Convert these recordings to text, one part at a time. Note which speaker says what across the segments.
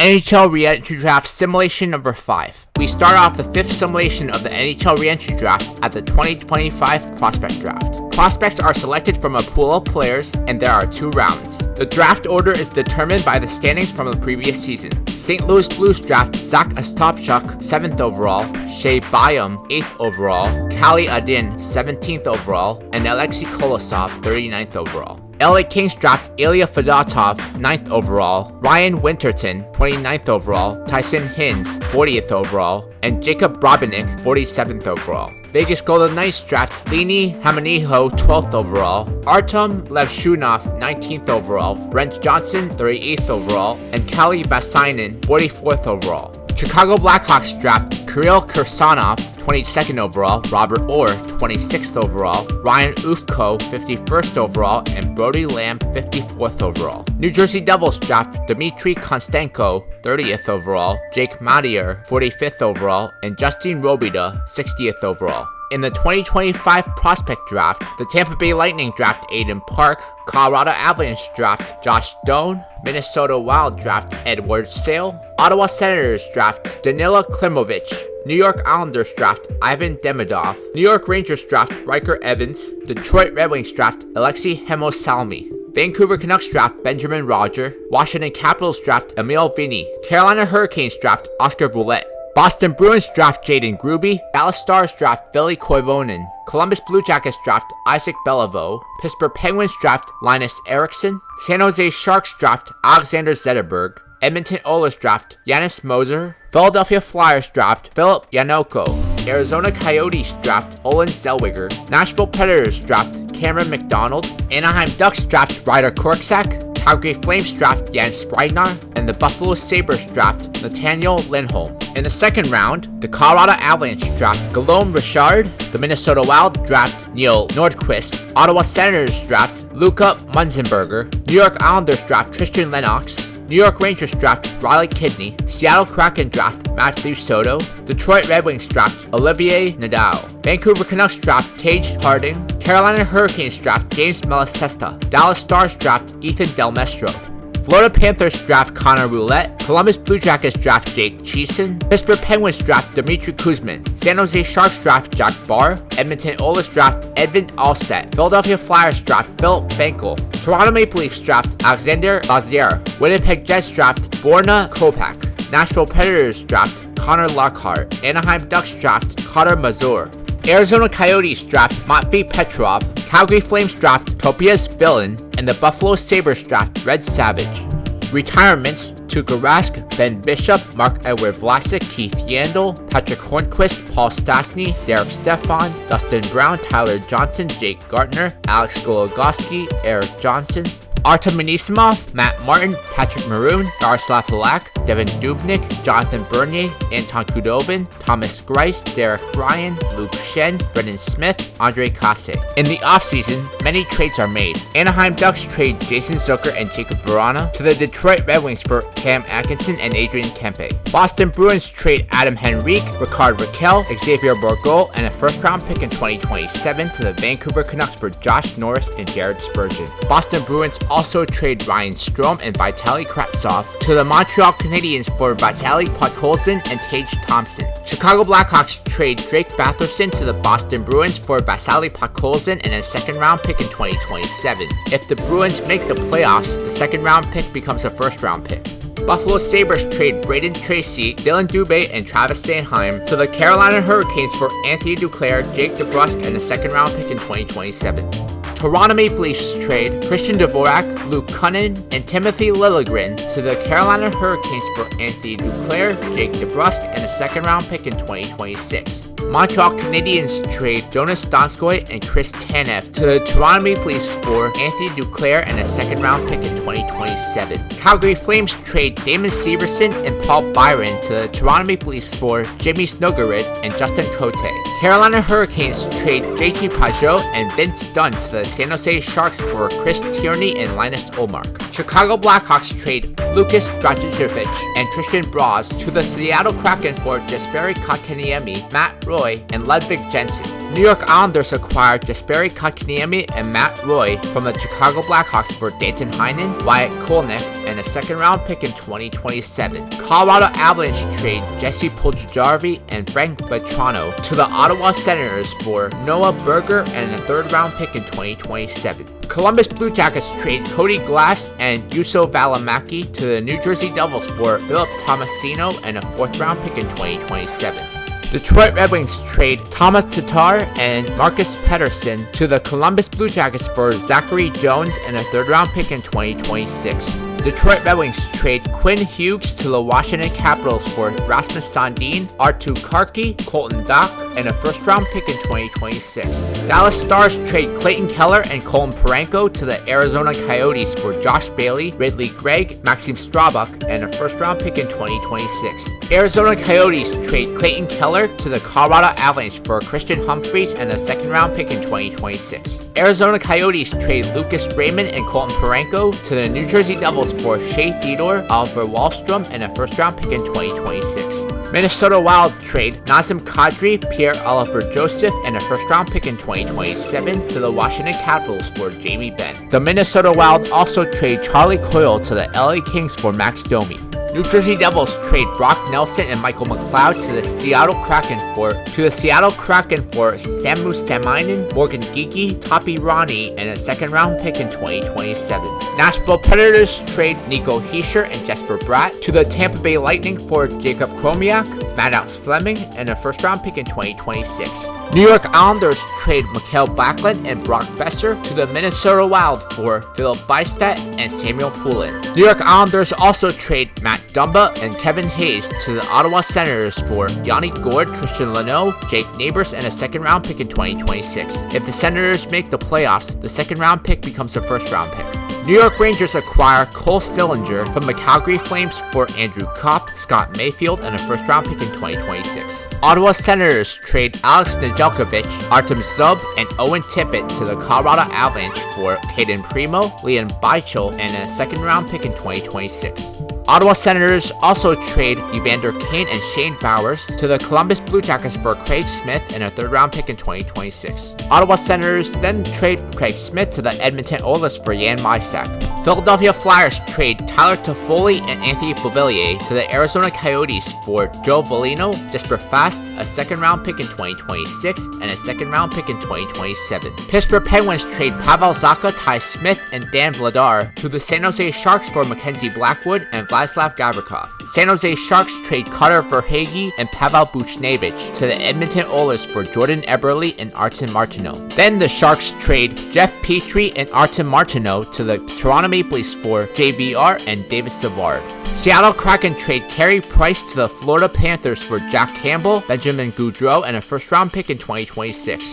Speaker 1: NHL Re-Entry Draft Simulation number 5. We start off the 5th simulation of the NHL Re-Entry Draft at the 2025 Prospect Draft. Prospects are selected from a pool of players, and there are 2 rounds. The draft order is determined by the standings from the previous season. St. Louis Blues draft Zach Ostapchuk 7th overall, Shea Byam 8th overall, Kali Adin 17th overall, and Alexei Kolosov 39th overall. LA Kings draft Ilya Fedotov 9th overall, Ryan Winterton 29th overall, Tyson Hins 40th overall, and Jacob Robinik 47th overall. Vegas Golden Knights draft Lini Hamaniho 12th overall, Artem Levshunov 19th overall, Brent Johnson 38th overall, and Kali Vasainen 44th overall. Chicago Blackhawks draft Kirill Kirsanov 22nd overall, Robert Orr 26th overall, Ryan Ufko 51st overall, and Brody Lamb 54th overall. New Jersey Devils draft Dmitry Konstanko 30th overall, Jake Madier 45th overall, and Justin Robida 60th overall. In the 2025 Prospect Draft, the Tampa Bay Lightning draft Aiden Park, Colorado Avalanche draft Josh Doan, Minnesota Wild draft Edward Sale, Ottawa Senators draft Danila Klimovich, New York Islanders draft Ivan Demidov, New York Rangers draft Riker Evans, Detroit Red Wings draft Alexei Hemosalmi, Vancouver Canucks draft Benjamin Roger, Washington Capitals draft Emil Vinny, Carolina Hurricanes draft Oscar Roulette, Boston Bruins draft Jaden Gruby, Dallas Stars draft Veli Koivunen, Columbus Blue Jackets draft Isaac Beliveau, Pittsburgh Penguins draft Linus Eriksson, San Jose Sharks draft Alexander Zetterberg, Edmonton Oilers draft Yanis Moser, Philadelphia Flyers draft Philip Yanoko, Arizona Coyotes draft Olin Zellweger, Nashville Predators draft Cameron McDonald, Anaheim Ducks draft Ryder Korczak, Calgary Flames draft Jan Spreidnar, and the Buffalo Sabres draft Nathaniel Lindholm. In the second round, the Colorado Avalanche draft Guillaume Richard, the Minnesota Wild draft Neil Nordquist, Ottawa Senators draft Luka Munzenberger, New York Islanders draft Tristan Lennox, New York Rangers draft Riley Kidney, Seattle Kraken draft Matthew Soto, Detroit Red Wings draft Olivier Nadal, Vancouver Canucks draft Tage Harding, Carolina Hurricanes draft James Malatesta, Dallas Stars draft Ethan Del Mestro, Florida Panthers draft Connor Roulette, Columbus Blue Jackets draft Jake Cheeson, Pittsburgh Penguins draft Dmitry Kuzmin, San Jose Sharks draft Jack Barr, Edmonton Oilers draft Edvin Alstead, Philadelphia Flyers draft Philip Benkel, Toronto Maple Leafs draft Alexander Lazier, Winnipeg Jets draft Borna Kopak, Nashville Predators draft Connor Lockhart, Anaheim Ducks draft Carter Mazur, Arizona Coyotes draft Matvey Petrov, Calgary Flames draft Tobias Villain, and the Buffalo Sabres draft Red Savage. Retirements: Tuukka Rask, Ben Bishop, Mark-Edward Vlasic, Keith Yandel, Patrick Hornquist, Paul Stastny, Derek Stefan, Dustin Brown, Tyler Johnson, Jake Gardner, Alex Goligoski, Eric Johnson, Artem Anisimov, Matt Martin, Patrick Maroon, Jaroslav Halak, Devin Dubnyk, Jonathan Bernier, Anton Khudobin, Thomas Greiss, Derek Ryan, Luke Shen, Brendan Smith, Andre Kase. In the offseason, many trades are made. Anaheim Ducks trade Jason Zucker and Jacob Verana to the Detroit Red Wings for Cam Atkinson and Adrian Kempe. Boston Bruins trade Adam Henrique, Ricard Raquel, Xavier Bourgault, and a first-round pick in 2027 to the Vancouver Canucks for Josh Norris and Jared Spurgeon. Boston Bruins also trade Ryan Strome and Vitaly Kravtsov to the Montreal Canadiens for Vasily Podkolzin and Tage Thompson. Chicago Blackhawks trade Drake Batherson to the Boston Bruins for Vasily Podkolzin and a second-round pick in 2027. If the Bruins make the playoffs, the second-round pick becomes a first-round pick. Buffalo Sabres trade Braden Tracy, Dylan Dubé, and Travis Sanheim to the Carolina Hurricanes for Anthony Duclair, Jake DeBrusk, and a second-round pick in 2027. Toronto Maple Leafs trade Christian Dvorak, Luke Cunnin, and Timothy Liljegren to the Carolina Hurricanes for Anthony Duclair, Jake DeBrusk, and a second-round pick in 2026. Montreal Canadiens trade Jonas Donskoy and Chris Tanev to the Toronto Maple Leafs for Anthony Duclair and a second-round pick in 2027. Calgary Flames trade Damon Severson and Paul Byron to the Toronto Maple Leafs for Jimmy Snuggerud and Justin Cote. Carolina Hurricanes trade JT Pajot and Vince Dunn to the San Jose Sharks for Chris Tierney and Linus Olmark. Chicago Blackhawks trade Lukas Dragicevic and Tristan Braz to the Seattle Kraken for Jesperi Kotkaniemi, Matt Roy, and Ludwig Jensen. New York Islanders acquired Jesperi Kotkaniemi and Matt Roy from the Chicago Blackhawks for Danton Heinen, Wyatt Kolnick, and a second-round pick in 2027. Colorado Avalanche trade Jesse Puljujarvi and Frank Vetrano to the Ottawa Senators for Noah Berger and a third-round pick in 2027. Columbus Blue Jackets trade Cody Glass and Juuso Valimaki to the New Jersey Devils for Philip Tomasino and a fourth-round pick in 2027. Detroit Red Wings trade Thomas Tatar and Marcus Pettersson to the Columbus Blue Jackets for Zachary Jones and a third-round pick in 2026. Detroit Red Wings trade Quinn Hughes to the Washington Capitals for Rasmus Sandin, Arttu Karki, Colton Dach, and a first-round pick in 2026. Dallas Stars trade Clayton Keller and Colin Parayko to the Arizona Coyotes for Josh Bailey, Ridley Gregg, Maxim Strabach, and a first-round pick in 2026. Arizona Coyotes trade Clayton Keller to the Colorado Avalanche for Christian Humphries and a second-round pick in 2026. Arizona Coyotes trade Lucas Raymond and Colton Parayko to the New Jersey Devils for Shea Theodore, Oliver Wahlstrom, and a first-round pick in 2026. Minnesota Wild trade Nazem Kadri, Pierre-Olivier Joseph, and a first-round pick in 2027 to the Washington Capitals for Jamie Benn. The Minnesota Wild also trade Charlie Coyle to the LA Kings for Max Domi. New Jersey Devils trade Brock Nelson and Michael McLeod to the Seattle Kraken for Samu Samainen, Morgan Geekie, Topi Ronnie, and a second-round pick in 2027. Nashville Predators trade Nico Hischier and Jesper Bratt to the Tampa Bay Lightning for Jacob Chromiak, Maddox Fleming, and a first-round pick in 2026. New York Islanders trade Mikael Backlund and Brock Besser to the Minnesota Wild for Philip Bystedt and Samuel Poulin. New York Islanders also trade Matt Dumba and Kevin Hayes to the Ottawa Senators for Yanni Gourde, Tristan Leno, Jake Neighbors, and a second-round pick in 2026. If the Senators make the playoffs, the second-round pick becomes a first-round pick. New York Rangers acquire Cole Sillinger from the Calgary Flames for Andrew Kopp, Scott Mayfield, and a first-round pick in 2026. Ottawa Senators trade Alex Nedeljkovic, Artem Zub, and Owen Tippett to the Colorado Avalanche for Caden Primo, Liam Beichel, and a second-round pick in 2026. Ottawa Senators also trade Evander Kane and Shane Bowers to the Columbus Blue Jackets for Craig Smith and a third-round pick in 2026. Ottawa Senators then trade Craig Smith to the Edmonton Oilers for Jan Mysak. Philadelphia Flyers trade Tyler Toffoli and Anthony Beauvillier to the Arizona Coyotes for Joe Volino, Jesper Fast, a second-round pick in 2026, and a second-round pick in 2027. Pittsburgh Penguins trade Pavel Zacha, Ty Smith, and Dan Vladar to the San Jose Sharks for Mackenzie Blackwood and Vladislav Gavrikov. San Jose Sharks trade Carter Verhaeghe and Pavel Buchnevich to the Edmonton Oilers for Jordan Eberle and Artem Martineau. Then the Sharks trade Jeff Petrie and Artem Martineau to the Toronto Maple Leafs for JVR and Davis Savard. Seattle Kraken trade Carey Price to the Florida Panthers for Jack Campbell, Benjamin Gaudreau, and a first-round pick in 2026.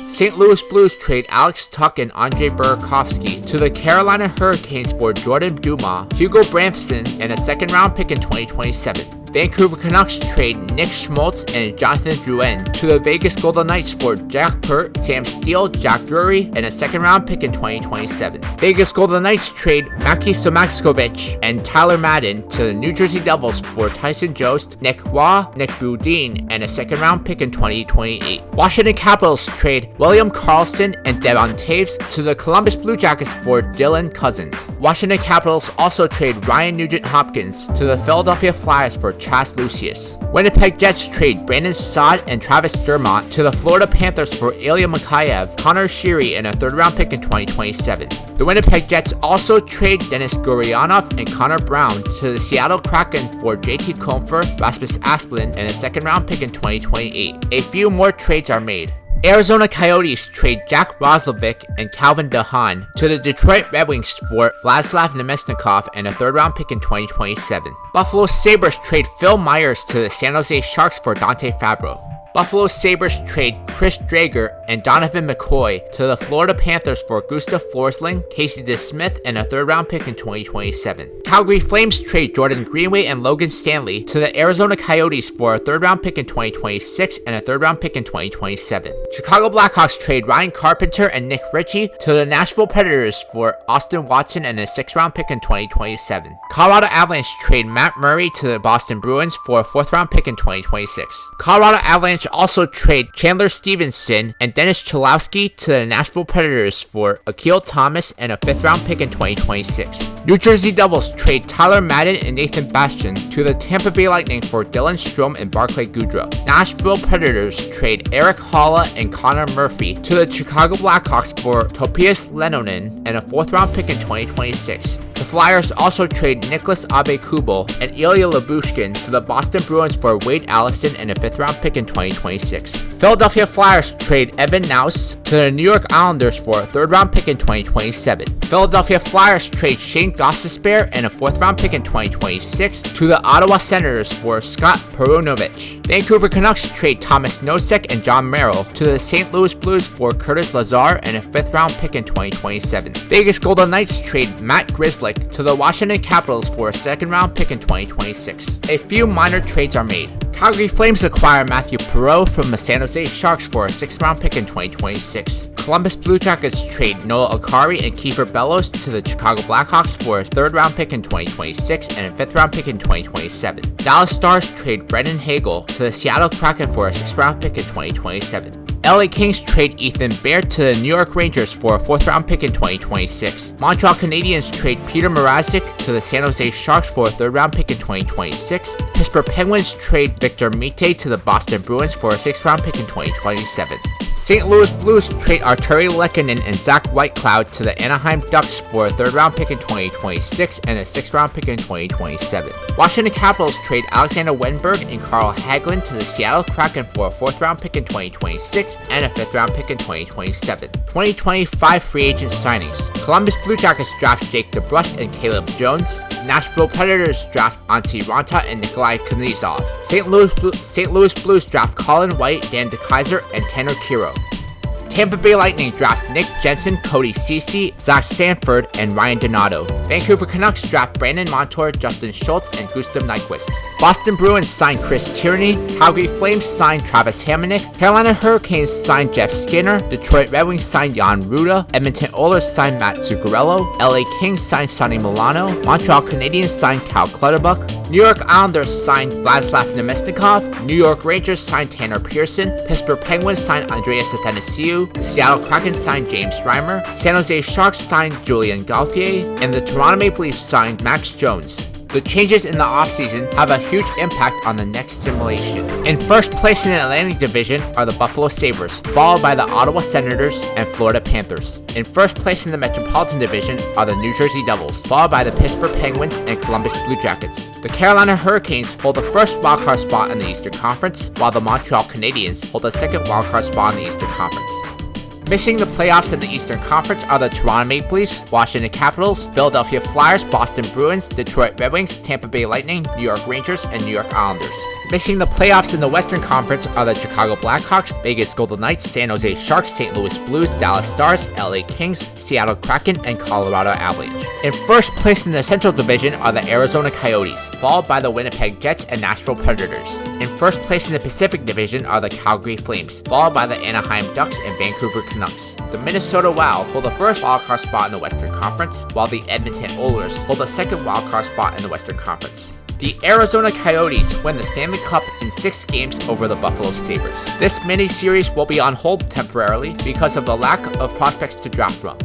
Speaker 1: St. Louis Blues trade Alex Tuch and Andrei Burakovsky to the Carolina Hurricanes for Jordan Dumas, Hugo Branson, and a second-round pick in 2027. Vancouver Canucks trade Nick Schmaltz and Jonathan Drouin to the Vegas Golden Knights for Jack Pert, Sam Steele, Jack Drury, and a second-round pick in 2027. Vegas Golden Knights trade Maki Somaxkovich and Tyler Madden to the New Jersey Devils for Tyson Jost, Nick Waugh, Nick Boudin, and a second-round pick in 2028. Washington Capitals trade William Karlsson and Devon Taves to the Columbus Blue Jackets for Dylan Cousins. Washington Capitals also trade Ryan Nugent-Hopkins to the Philadelphia Flyers for Chas Lucius. Winnipeg Jets trade Brandon Saad and Travis Dermott to the Florida Panthers for Ilya Mikheyev, Connor Sheary, and a third-round pick in 2027. The Winnipeg Jets also trade Denis Gurianov and Connor Brown to the Seattle Kraken for JT Compher, Rasmus Asplund, and a second-round pick in 2028. A few more trades are made. Arizona Coyotes trade Jack Roslovic and Calvin DeHaan to the Detroit Red Wings for Vladislav Nemesnikov and a third-round pick in 2027. Buffalo Sabres trade Phil Myers to the San Jose Sharks for Dante Fabro. Buffalo Sabres trade Chris Drager and Donovan McCoy to the Florida Panthers for Gustav Forsling, Casey DeSmith, and a third-round pick in 2027. Calgary Flames trade Jordan Greenway and Logan Stanley to the Arizona Coyotes for a third-round pick in 2026 and a third-round pick in 2027. Chicago Blackhawks trade Ryan Carpenter and Nick Ritchie to the Nashville Predators for Austin Watson and a sixth-round pick in 2027. Colorado Avalanche trade Matt Murray to the Boston Bruins for a fourth-round pick in 2026. Colorado Avalanche which also trade Chandler Stevenson and Dennis Cholowski to the Nashville Predators for Akil Thomas and a 5th-round pick in 2026. New Jersey Devils trade Tyler Madden and Nathan Bastian to the Tampa Bay Lightning for Dylan Strome and Barclay Goodrow. Nashville Predators trade Eric Holla and Connor Murphy to the Chicago Blackhawks for Topias Lenonen and a 4th-round pick in 2026. The Flyers also trade Nicholas Abe-Kubel and Ilya Lyubushkin to the Boston Bruins for Wade Allison and a 5th-round pick in 2026. Philadelphia Flyers trade Evan Naus to the New York Islanders for a 3rd-round pick in 2027. Philadelphia Flyers trade Shane Gostisbehere and a 4th-round pick in 2026 to the Ottawa Senators for Scott Perunovich. Vancouver Canucks trade Thomas Nosek and John Merrill to the St. Louis Blues for Curtis Lazar and a 5th-round pick in 2027. Vegas Golden Knights trade Matt Grzelcyk to the Washington Capitals for a 2nd-round pick in 2026. A few minor trades are made. Calgary Flames acquire Matthew Perreault from the San Jose Sharks for a 6th-round pick in 2026. Columbus Blue Jackets trade Noah Akari and Kiefer Bellows to the Chicago Blackhawks for a 3rd-round pick in 2026 and a 5th-round pick in 2027. Dallas Stars trade Brendan Hagel to the Seattle Kraken for a 6th-round pick in 2027. LA Kings trade Ethan Bear to the New York Rangers for a 4th-round pick in 2026. Montreal Canadiens trade Peter Mrazek to the San Jose Sharks for a 3rd-round pick in 2026. Pittsburgh Penguins trade Victor Mete to the Boston Bruins for a 6th-round pick in 2027. St. Louis Blues trade Arturi Lehkonen and Zach Whitecloud to the Anaheim Ducks for a 3rd-round pick in 2026 and a 6th-round pick in 2027. Washington Capitals trade Alexander Wenberg and Carl Hagelin to the Seattle Kraken for a 4th-round pick in 2026 and a 5th-round pick in 2027. 2025 free agent signings. Columbus Blue Jackets draft Jake DeBrusk and Caleb Jones. Nashville Predators draft Antti Ranta and Nikolai Kuznetsov. St. Louis Blues draft Colin White, Dan DeKaiser, and Tanner Kiro. Tampa Bay Lightning draft Nick Jensen, Cody Ceci, Zach Sanford, and Ryan Donato. Vancouver Canucks draft Brandon Montour, Justin Schultz, and Gustav Nyquist. Boston Bruins sign Chris Tierney. Calgary Flames sign Travis Hamonic. Carolina Hurricanes sign Jeff Skinner. Detroit Red Wings sign Jan Ruda. Edmonton Oilers sign Matt Zuccarello. LA Kings sign Sonny Milano. Montreal Canadiens sign Cal Clutterbuck. New York Islanders signed Vladislav Nemesnikov. New York Rangers signed Tanner Pearson. Pittsburgh Penguins signed Andreas Athanasiou. Seattle Kraken signed James Reimer. San Jose Sharks signed Julian Gauthier. And the Toronto Maple Leafs signed Max Jones. The changes in the offseason have a huge impact on the next simulation. In first place in the Atlantic Division are the Buffalo Sabres, followed by the Ottawa Senators and Florida Panthers. In first place in the Metropolitan Division are the New Jersey Devils, followed by the Pittsburgh Penguins and Columbus Blue Jackets. The Carolina Hurricanes hold the first wildcard spot in the Eastern Conference, while the Montreal Canadiens hold the second wildcard spot in the Eastern Conference. Missing the playoffs in the Eastern Conference are the Toronto Maple Leafs, Washington Capitals, Philadelphia Flyers, Boston Bruins, Detroit Red Wings, Tampa Bay Lightning, New York Rangers, and New York Islanders. Missing the playoffs in the Western Conference are the Chicago Blackhawks, Vegas Golden Knights, San Jose Sharks, St. Louis Blues, Dallas Stars, LA Kings, Seattle Kraken, and Colorado Avalanche. In first place in the Central Division are the Arizona Coyotes, followed by the Winnipeg Jets and Nashville Predators. In first place in the Pacific Division are the Calgary Flames, followed by the Anaheim Ducks and Vancouver Canucks. The Minnesota Wild hold the first wildcard spot in the Western Conference, while the Edmonton Oilers hold the second wildcard spot in the Western Conference. The Arizona Coyotes win the Stanley Cup in 6 games over the Buffalo Sabres. This mini-series will be on hold temporarily because of the lack of prospects to draft from.